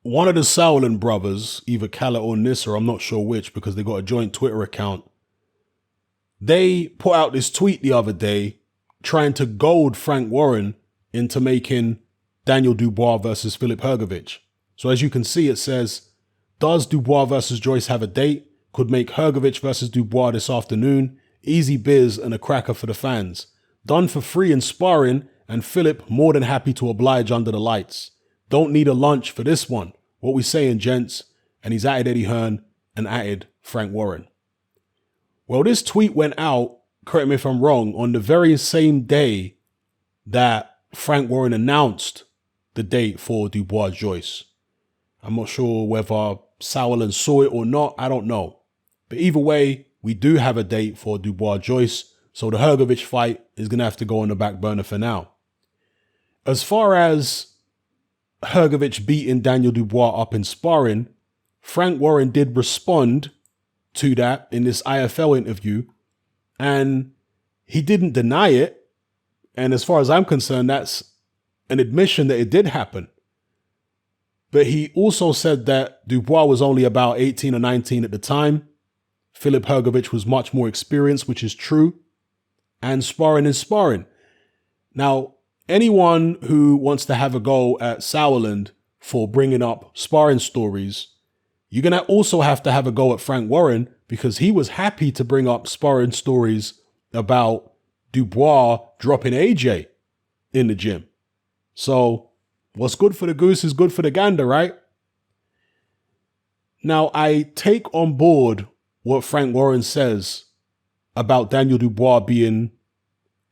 one of the Sauerland brothers, either Kalle or Nissa, I'm not sure which, because they got a joint Twitter account. They put out this tweet the other day trying to goad Frank Warren into making Daniel Dubois versus Filip Hrgovic. So as you can see, it says, does Dubois versus Joyce have a date? Could make Hrgovic versus Dubois this afternoon. Easy biz and a cracker for the fans. Done for free in sparring, and Filip more than happy to oblige under the lights. Don't need a lunch for this one. What we saying, gents? And he's added Eddie Hearn and added Frank Warren. Well, this tweet went out, correct me if I'm wrong, on the very same day that Frank Warren announced the date for Dubois Joyce. I'm not sure whether Sauerland saw it or not. I don't know. But either way, we do have a date for Dubois Joyce. So the Hrgovic fight is going to have to go on the back burner for now. As far as Hrgovic beating Daniel Dubois up in sparring, Frank Warren did respond to that in this IFL interview, and he didn't deny it. And as far as I'm concerned, that's an admission that it did happen. But he also said that Dubois was only about 18 or 19 at the time. Filip Hrgovic was much more experienced, which is true. And sparring is sparring. Now, anyone who wants to have a go at Sauerland for bringing up sparring stories, you're going to also have to have a go at Frank Warren, because he was happy to bring up sparring stories about Dubois dropping AJ in the gym. So what's good for the goose is good for the gander, right? Now, I take on board what Frank Warren says about Daniel Dubois being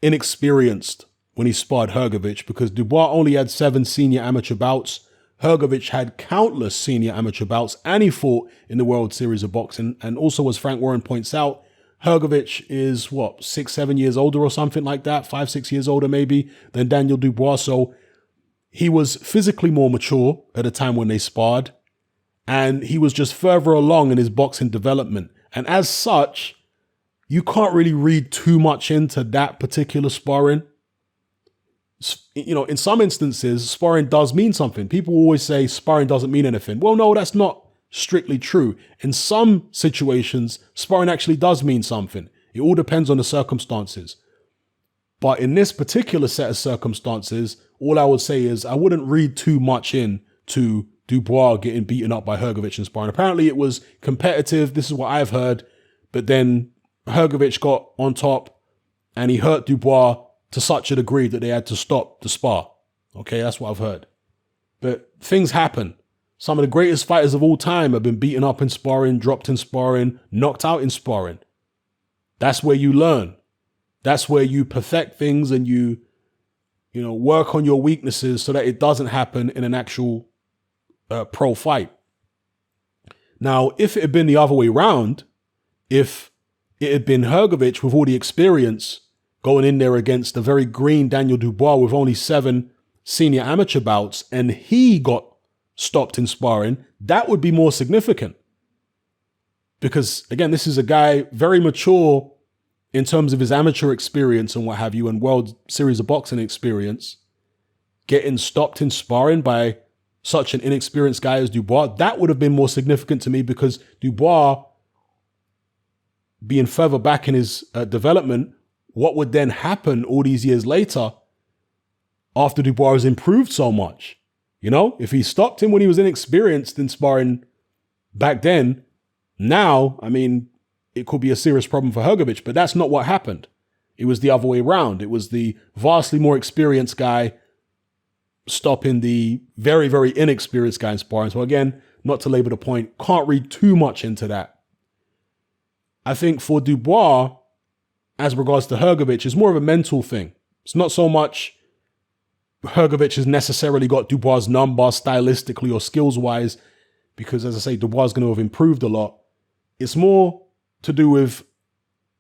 inexperienced when he sparred Hrgovic, because Dubois only had 7 senior amateur bouts. Hrgovic had countless senior amateur bouts, and he fought in the World Series of Boxing. And also, as Frank Warren points out, Hrgovic is, 6, 7 years older or something like that, 5, 6 years older maybe than Daniel Dubois. So he was physically more mature at the time when they sparred, and he was just further along in his boxing development. And as such, you can't really read too much into that particular sparring. You know, in some instances, sparring does mean something. People always say sparring doesn't mean anything. Well, no, that's not strictly true. In some situations, sparring actually does mean something. It all depends on the circumstances. But in this particular set of circumstances, all I would say is I wouldn't read too much into Dubois getting beaten up by Hrgovic in sparring. Apparently it was competitive. This is what I've heard. But then Hrgovic got on top and he hurt Dubois to such a degree that they had to stop the spar. Okay, that's what I've heard. But things happen. Some of the greatest fighters of all time have been beaten up in sparring, dropped in sparring, knocked out in sparring. That's where you learn. That's where you perfect things and you work on your weaknesses so that it doesn't happen in an actual pro fight. Now, if it had been the other way around, if it had been Hrgovic with all the experience going in there against a very green Daniel Dubois with only 7 senior amateur bouts, and he got stopped in sparring, that would be more significant. Because, again, this is a guy very mature in terms of his amateur experience and what have you, and World Series of Boxing experience, getting stopped in sparring by such an inexperienced guy as Dubois, that would have been more significant to me, because Dubois, being further back in his development, what would then happen all these years later after Dubois has improved so much? You know, if he stopped him when he was inexperienced in sparring back then, now, I mean, it could be a serious problem for Hrgovic, but that's not what happened. It was the other way around. It was the vastly more experienced guy stopping the very, very inexperienced guy in sparring. So again, not to labor the point, can't read too much into that. I think for Dubois, as regards to Hrgovic, is more of a mental thing. It's not so much Hrgovic has necessarily got Dubois' number stylistically or skills-wise, because, as I say, Dubois is going to have improved a lot. It's more to do with,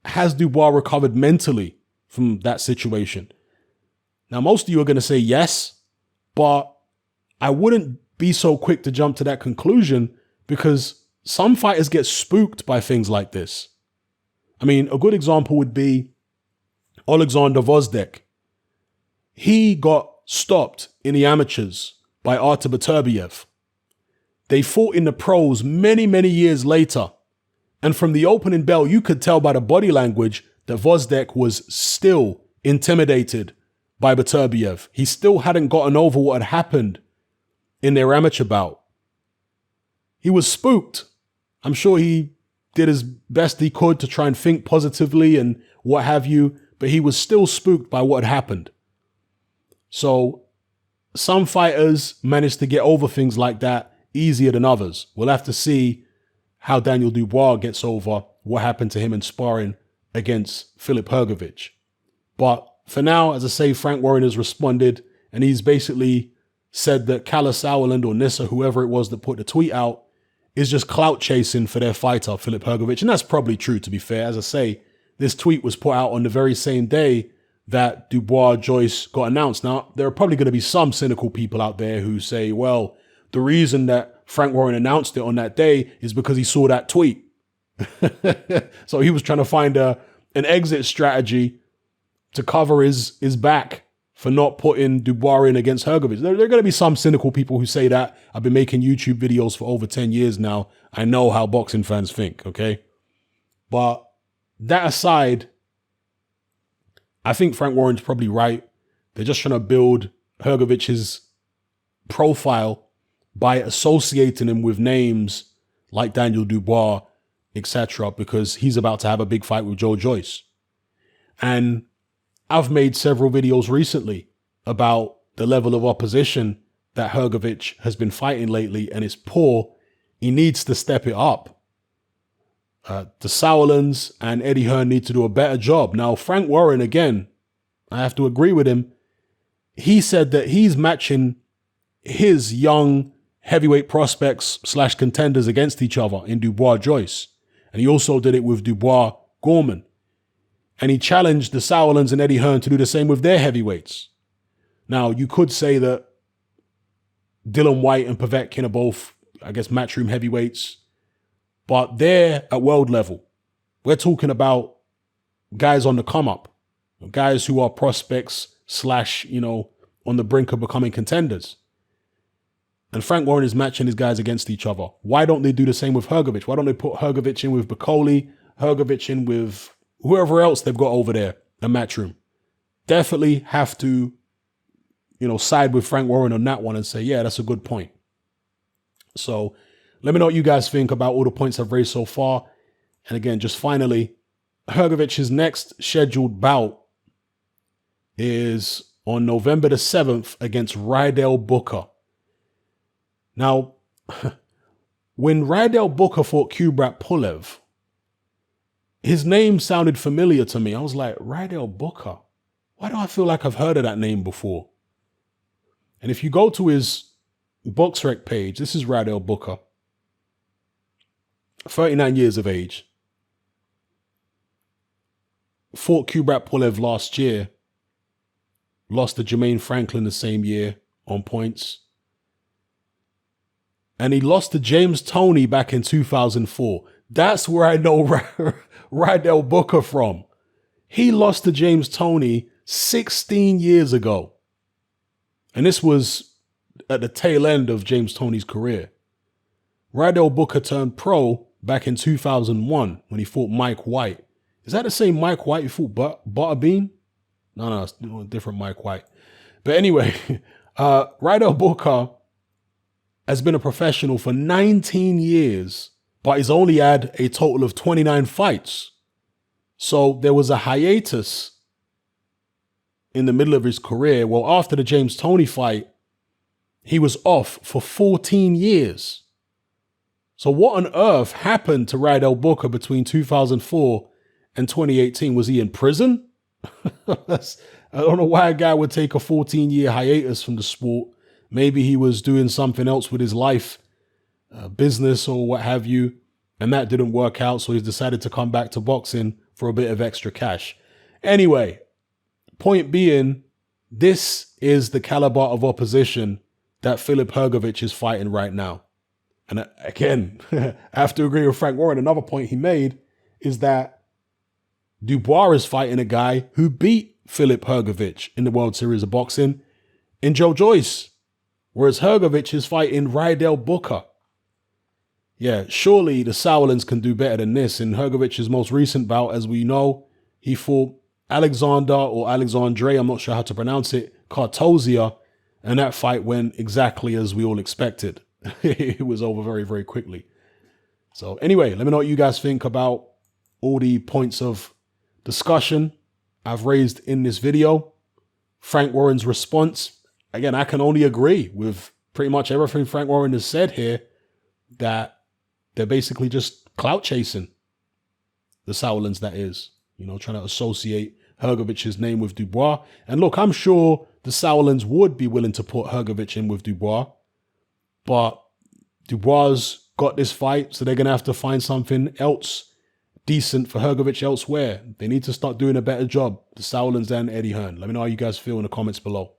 has Dubois recovered mentally from that situation? Now, most of you are going to say yes, but I wouldn't be so quick to jump to that conclusion, because some fighters get spooked by things like this. I mean, a good example would be Alexander Vozdek. He got stopped in the amateurs by Artur Beterbiev. They fought in the pros many, many years later. And from the opening bell, you could tell by the body language that Gvozdyk was still intimidated by Beterbiev. He still hadn't gotten over what had happened in their amateur bout. He was spooked. I'm sure he did as best he could to try and think positively and what have you, but he was still spooked by what had happened. So some fighters managed to get over things like that easier than others. We'll have to see how Daniel Dubois gets over what happened to him in sparring against Filip Hrgovic. But for now, as I say, Frank Warren has responded, and he's basically said that Kalle, Sauerland, or Nissa, whoever it was that put the tweet out, is just clout chasing for their fighter, Filip Hrgovic. And that's probably true, to be fair. As I say, this tweet was put out on the very same day that Dubois-Joyce got announced. Now, there are probably going to be some cynical people out there who say, well, the reason that Frank Warren announced it on that day is because he saw that tweet. So he was trying to find an exit strategy to cover his back for not putting Dubois in against Hrgovic. There are going to be some cynical people who say that. I've been making YouTube videos for over 10 years now. I know how boxing fans think, okay? But that aside, I think Frank Warren's probably right. They're just trying to build Hrgovic's profile by associating him with names like Daniel Dubois, etc., because he's about to have a big fight with Joe Joyce. And I've made several videos recently about the level of opposition that Hrgovic has been fighting lately, and it's poor. He needs to step it up. The Sauerlands and Eddie Hearn need to do a better job. Now, Frank Warren, again, I have to agree with him. He said that he's matching his young heavyweight prospects / contenders against each other in Dubois-Joyce. And he also did it with Dubois-Gorman. And he challenged the Sauerlands and Eddie Hearn to do the same with their heavyweights. Now, you could say that Dylan White and Povetkin are both, I guess, matchroom heavyweights, but they're at world level. We're talking about guys on the come up, guys who are prospects / on the brink of becoming contenders. And Frank Warren is matching his guys against each other. Why don't they do the same with Hrgovic? Why don't they put Hrgovic in with Bakole, Hrgovic in with whoever else they've got over there, a matchroom? Definitely have to, side with Frank Warren on that one and say, yeah, that's a good point. So let me know what you guys think about all the points I've raised so far. And again, just finally, Hrgovic's next scheduled bout is on November the 7th against Rydell Booker. Now, when Rydell Booker fought Kubrat Pulev, his name sounded familiar to me. I was like, Rydell Booker? Why do I feel like I've heard of that name before? And if you go to his BoxRec page, this is Rydell Booker, 39 years of age. Fought Kubrat Pulev last year. Lost to Jermaine Franklin the same year on points. And he lost to James Toney back in 2004. That's where I know Rydell Booker from. He lost to James Toney 16 years ago. And this was at the tail end of James Toney's career. Rydell Booker turned pro back in 2001 when he fought Mike White. Is that the same Mike White who fought Butterbean? No, it's a different Mike White. But anyway, Rydell Booker has been a professional for 19 years, but he's only had a total of 29 fights. So there was a hiatus in the middle of his career. Well, after the James Toney fight, he was off for 14 years. So what on earth happened to Rydell Booker between 2004 and 2018? Was he in prison? I don't know why a guy would take a 14-year hiatus from the sport. Maybe he was doing something else with his life, business or what have you, and that didn't work out, so he's decided to come back to boxing for a bit of extra cash. Anyway, point being, this is the caliber of opposition that Filip Hrgovic is fighting right now. And again, I have to agree with Frank Warren. Another point he made is that Dubois is fighting a guy who beat Filip Hrgovic in the World Series of Boxing in Joe Joyce. Whereas Hrgovic is fighting Rydell Booker. Yeah, surely the Sauerlands can do better than this. In Hrgovic's most recent bout, as we know, he fought Alexander or Alexandre, I'm not sure how to pronounce it, Kartozia, and that fight went exactly as we all expected. It was over very, very quickly. So anyway, let me know what you guys think about all the points of discussion I've raised in this video. Frank Warren's response, again, I can only agree with pretty much everything Frank Warren has said here, that they're basically just clout chasing. The Sauerlands, that is. You know, trying to associate Hrgovic's name with Dubois. And look, I'm sure the Sauerlands would be willing to put Hrgovic in with Dubois. But Dubois got this fight, so they're going to have to find something else decent for Hrgovic elsewhere. They need to start doing a better job, the Sauerlands and Eddie Hearn. Let me know how you guys feel in the comments below.